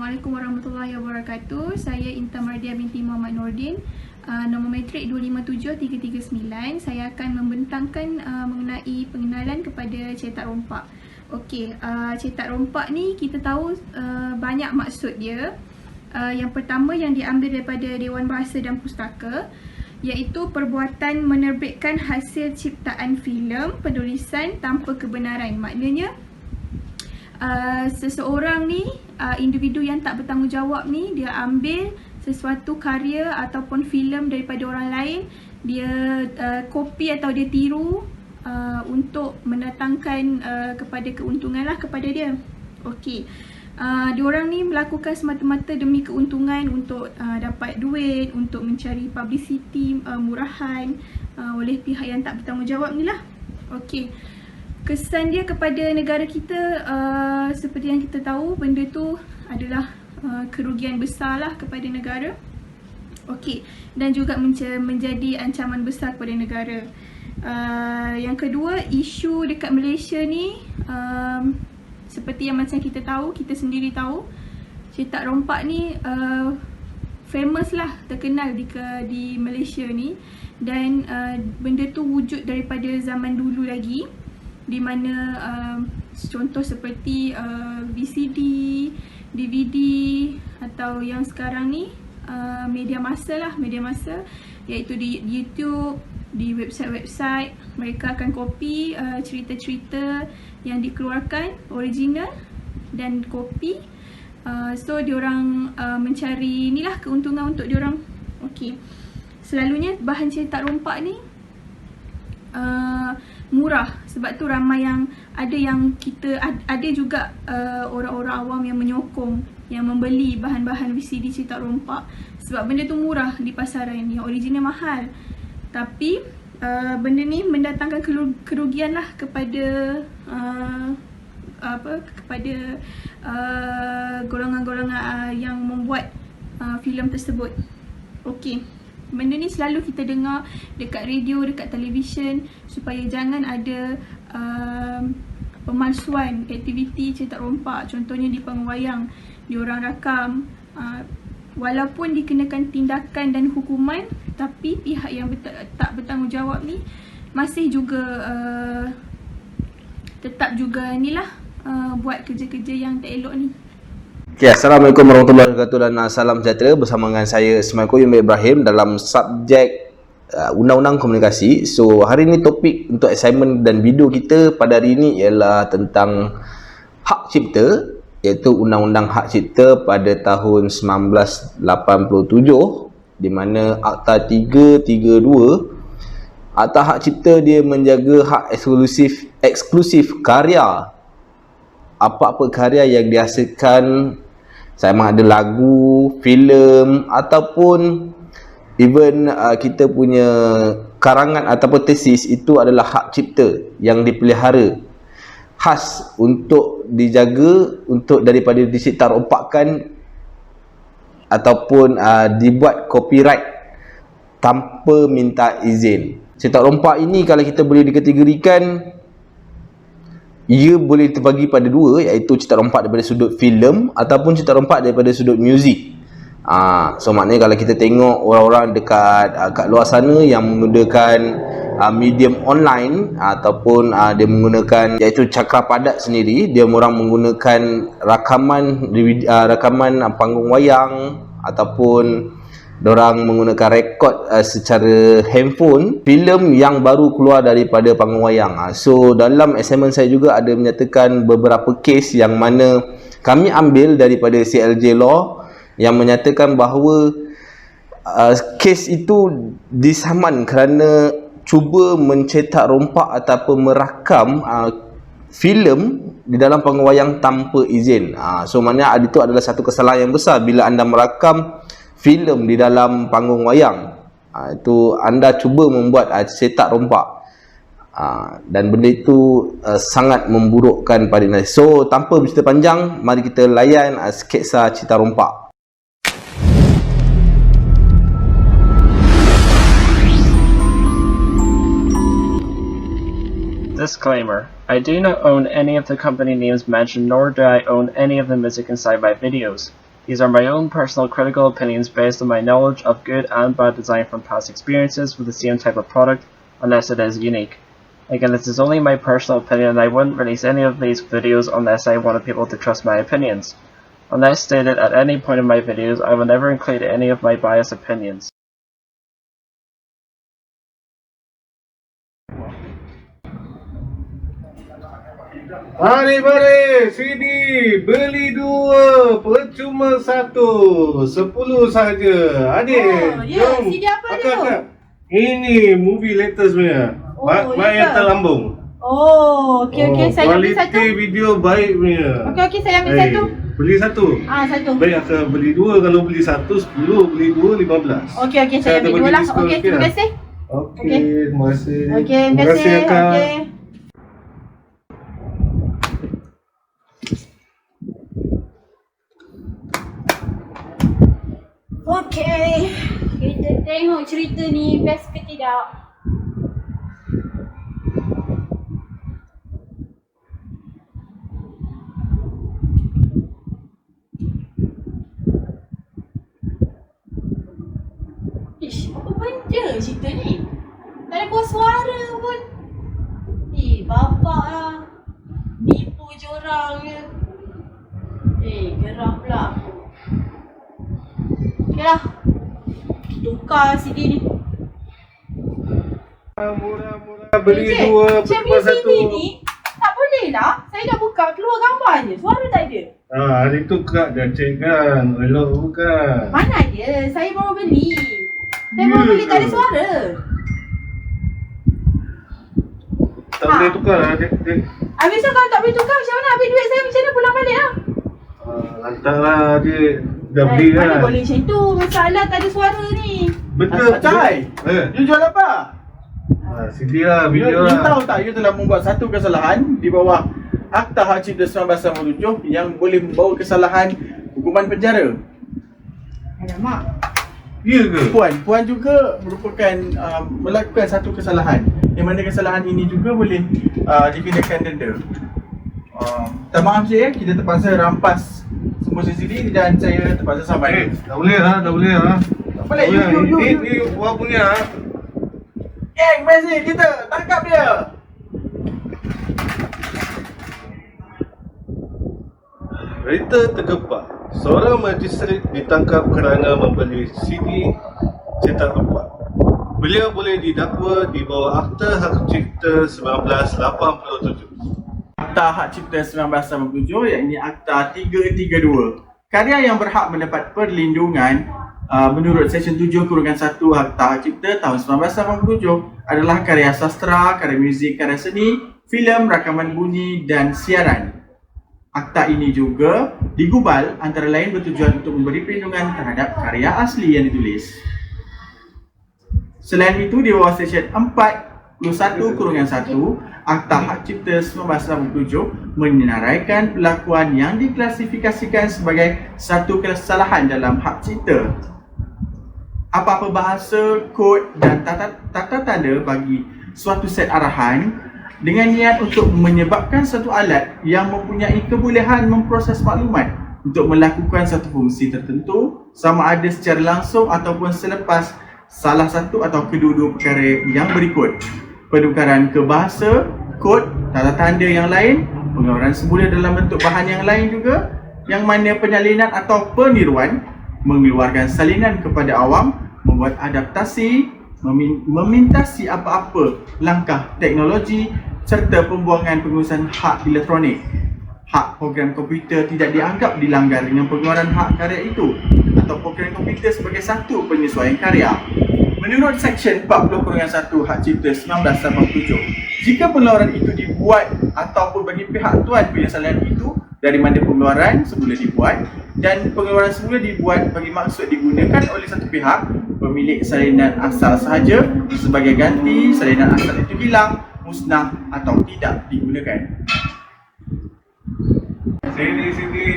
Assalamualaikum warahmatullahi wabarakatuh. Saya Inta Mardia binti Muhammad Nordin, nombor matrik 257339. Saya akan membentangkan mengenai pengenalan kepada cetak rompak. Okey, cetak rompak ni kita tahu banyak maksud dia. Yang pertama yang diambil daripada Dewan Bahasa dan Pustaka, iaitu perbuatan menerbitkan hasil ciptaan filem penulisan tanpa kebenaran. Maknanya seseorang ni, individu yang tak bertanggungjawab ni, dia ambil sesuatu karya ataupun filem daripada orang lain, dia kopi atau dia tiru untuk mendatangkan kepada keuntungan lah kepada dia. Okey, diorang ni melakukan semata-mata demi keuntungan, untuk dapat duit, untuk mencari publicity murahan oleh pihak yang tak bertanggungjawab ni lah. Okey, kesan dia kepada negara kita, seperti yang kita tahu, benda tu adalah kerugian besar lah kepada negara. Okey, dan juga menjadi ancaman besar kepada negara. Yang kedua, isu dekat Malaysia ni, seperti yang macam kita tahu, kita sendiri tahu, cetak rompak ni famous lah, terkenal di Malaysia ni. Dan benda tu wujud daripada zaman dulu lagi, di mana contoh seperti VCD, DVD, atau yang sekarang ni media massa lah, media massa, iaitu di YouTube, di website-website, mereka akan copy cerita-cerita yang dikeluarkan original dan copy. So diorang mencari inilah keuntungan untuk diorang. Okey, selalunya bahan cetak rompak ni murah, sebab tu ramai yang ada juga orang-orang awam yang menyokong, yang membeli bahan-bahan VCD cetak rompak, sebab benda tu murah di pasaran, yang original mahal. Tapi benda ni mendatangkan kerugian lah kepada kepada golongan-golongan yang membuat filem tersebut. Okey, benda ni selalu kita dengar dekat radio, dekat televisyen, supaya jangan ada pemalsuan aktiviti cetak rompak. Contohnya di panggung wayang, diorang rakam, walaupun dikenakan tindakan dan hukuman, tapi pihak yang tak bertanggungjawab ni masih juga tetap juga inilah buat kerja-kerja yang tak elok ni. Okay, Assalamualaikum warahmatullahi wabarakatuh dan salam sejahtera. Bersama dengan saya Ismail Koyum Ibrahim dalam subjek Undang-Undang Komunikasi. So hari ini topik untuk assignment dan video kita pada hari ini ialah tentang hak cipta, iaitu Undang-Undang Hak Cipta pada tahun 1987, di mana Akta 332. Akta Hak Cipta dia menjaga hak eksklusif karya, apa-apa karya yang dihasilkan, sama ada lagu, filem, ataupun even kita punya karangan ataupun tesis, itu adalah hak cipta yang dipelihara, khas untuk dijaga, untuk daripada dicipta rompakkan ataupun dibuat copyright tanpa minta izin. Cetak rompak ini kalau kita boleh dikategorikan, ia boleh terbagi pada dua, iaitu cetak rompak daripada sudut filem ataupun cetak rompak daripada sudut muzik. So maknanya kalau kita tengok orang-orang dekat kat luar sana yang menggunakan medium online ataupun dia menggunakan, iaitu cakra padat sendiri, dia orang menggunakan rakaman panggung wayang, ataupun dorang menggunakan rekod secara handphone filem yang baru keluar daripada panggung wayang. So dalam assignment saya juga ada menyatakan beberapa kes yang mana kami ambil daripada CLJ Law, yang menyatakan bahawa kes itu disaman kerana cuba mencetak rompak ataupun merakam filem di dalam panggung wayang tanpa izin. So maknanya itu adalah satu kesalahan yang besar bila anda merakam filem di dalam panggung wayang. Itu anda cuba membuat cetak rompak, dan benda itu sangat memburukkan pada nilai. So tanpa bercerita panjang, mari kita layan sketsa cetak rompak. Disclaimer: I do not own any of the company names mentioned, nor do I own any of the music inside my videos. These are my own personal critical opinions based on my knowledge of good and bad design from past experiences with the same type of product, unless it is unique. Again, this is only my personal opinion and I wouldn't release any of these videos unless I wanted people to trust my opinions. Unless stated at any point in my videos, I will never include any of my biased opinions. Mari, sini beli 2 percuma 1, 10 sahaja. Adik, Oh, ya, CD apa dia tu? Ini movie latest punya. Oh, Mak yang ya. terlambung. Oh, okey, saya ambil satu. Kualiti video baik punya. Okey, saya ambil satu. Beli 1. Satu. Baik, akan beli 2. Kalau beli 1, 10. Beli 2, 15. Okey, saya ada ambil bagi 2 lah. diskaun, Okey, terima tak? kasih. Okey, terima kasih. Okey, terima kasih. Akak. Okey. Okey, kita tengok cerita ni best ke tidak. Ish, apa benda cerita ni? Tak ada buat suara pun. Bapak lah. Nipu je orang je. Geram pula aku. Okey lah. Tukar CD ni. Murah-murah beli Cik, 2 Cik percuma punya CD 1. ni tak boleh lah. Saya dah buka keluar gambar je. Suara tak ada. Hari tu kak dah check kan. Elok bukan. Mana ada? Saya baru beli. Saya baru beli tak ada suara. Tak boleh tukar lah. Habis tu kalau tak boleh tukar macam mana? Habis duit saya macam mana pulang balik lah? Hantarlah dia. Dah beli Mana kan. boleh macam tu? Masalah tak ada suara ni. Betul. Cahai, you jual apa? CD lah, You, video you lah. tahu tak, you telah membuat satu kesalahan di bawah Akta Hak Cipta 1997 yang boleh membawa kesalahan hukuman penjara. Alamak. Ya ke? Puan juga merupakan melakukan satu kesalahan. Yang mana kesalahan ini juga boleh dikenakan denda. Tak maaf je ya, kita terpaksa rampas semua CCTV dan saya terpaksa sampai. Tak boleh lah, tak boleh lah. Tak boleh, you. Ni orang punya lah. Geng, mari kita tangkap dia. Berita tergepak. Seorang magistrat ditangkap kerana membeli CD cetak empat. Beliau boleh didakwa di bawah Akta Hak Cipta 1987. Akta Hak Cipta 1987 iaitu Akta 332. Karya yang berhak mendapat perlindungan menurut Seksyen 7/1 Akta Hak Cipta tahun 1987 adalah karya sastra, karya muzik, karya seni, filem, rakaman bunyi dan siaran. Akta ini juga digubal antara lain bertujuan untuk memberi perlindungan terhadap karya asli yang ditulis. Selain itu, di bawah Seksyen 41/1 Akta Hak Cipta 1987 menyenaraikan perlakuan yang diklasifikasikan sebagai satu kesalahan dalam hak cipta. Apa-apa bahasa, kod dan tata tanda bagi suatu set arahan dengan niat untuk menyebabkan satu alat yang mempunyai kebolehan memproses maklumat untuk melakukan satu fungsi tertentu sama ada secara langsung ataupun selepas salah satu atau kedua-dua perkara yang berikut: penukaran ke bahasa, kod, tata tanda yang lain, pengeluaran semula dalam bentuk bahan yang lain juga, yang mana penyalinan atau peniruan, mengeluarkan salinan kepada awam, membuat adaptasi, memintasi apa-apa langkah teknologi serta pembuangan pengurusan hak elektronik. Hak program komputer tidak dianggap dilanggar dengan pengeluaran hak karya itu atau program komputer sebagai satu penyesuaian karya. Menurut Seksyen 40/1 Hak Cipta 1987, jika pengeluaran itu dibuat ataupun bagi pihak tuan penyelesaian itu dari mana pengeluaran semula dibuat dan pengeluaran semula dibuat bagi maksud digunakan oleh satu pihak, pemilik salinan asal sahaja, sebagai ganti salinan asal itu hilang, musnah atau tidak digunakan.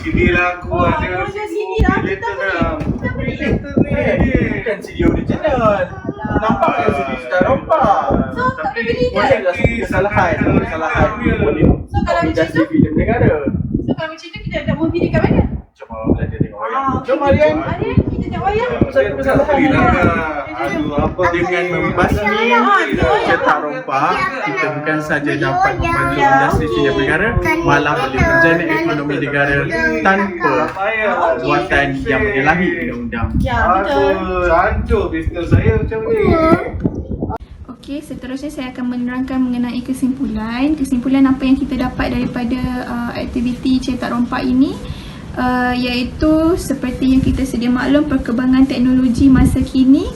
CD lah aku Oh, ada. ada CD lah. Kita beli. Bukan CD original. Nampak yang CD sudah rompak. So, tak boleh beli ke? Boleh dah satu kesalahan boleh So, kalau macam industri tu? filem negara. So, kalau macam tu kita nak movie dekat mana? Cuma belajar Jom Aryan. Kita tengok wayang. Satu kesalahan Aduh, apa dengan membasmi cetak rompak, kita bukan saja dapat membantu industri setiap negara, malah boleh menjana ekonomi negara tanpa buatan yang menyalahi undang-undang. Ya, betul. Aduh, hancur bisnes saya macam ni. Okey, seterusnya saya akan menerangkan mengenai kesimpulan. Kesimpulan apa yang kita dapat daripada aktiviti cetak rompak ini, iaitu seperti yang kita sedia maklum, perkembangan teknologi masa kini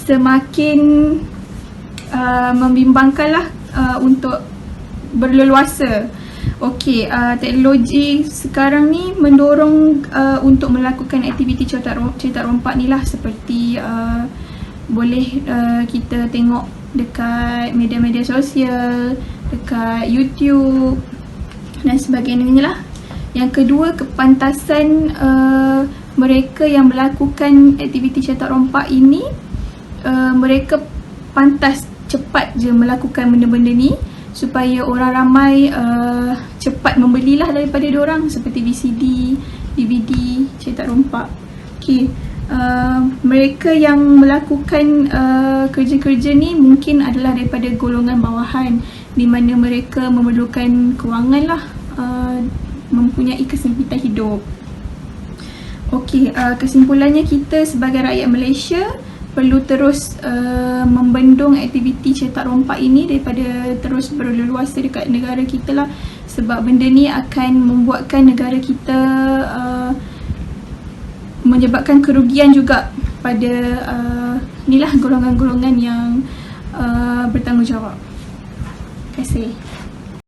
semakin membimbangkanlah untuk berleluasa. Okey, teknologi sekarang ni mendorong untuk melakukan aktiviti cetak rompak ni lah, seperti boleh kita tengok dekat media-media sosial, dekat YouTube dan sebagainya lah. Yang kedua, kepantasan mereka yang melakukan aktiviti cetak rompak ini, mereka pantas cepat je melakukan benda-benda ni supaya orang ramai cepat membelilah daripada diorang, seperti VCD, DVD, cetak rompak. Okay. Mereka yang melakukan kerja-kerja ni mungkin adalah daripada golongan bawahan, di mana mereka memerlukan kewangan lah, mempunyai kesempitan hidup. Okey, kesimpulannya kita sebagai rakyat Malaysia perlu terus membendung aktiviti cetak rompak ini daripada terus berleluasa dekat negara kita lah, sebab benda ni akan membuatkan negara kita menyebabkan kerugian juga pada inilah golongan-golongan yang bertanggungjawab. Terima kasih.